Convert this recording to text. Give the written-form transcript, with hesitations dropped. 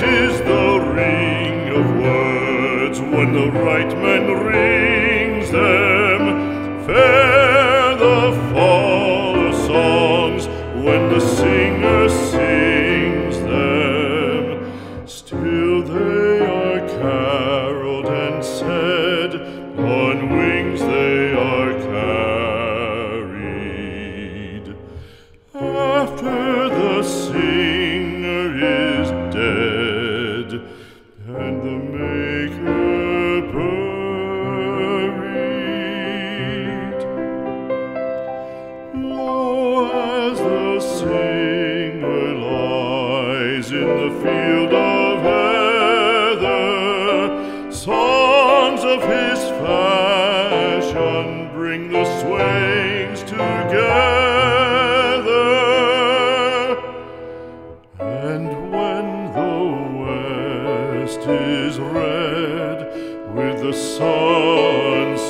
is the ring of words when the right man rings them. Fair the fall of songs when the singer sings them. Still they are caroled and said, on wings they are carried. After the singer is dead and the maker buried, lo, as the singer lies in the field of heather, songs of his fashion bring the swains together. And when the west is red with the sunset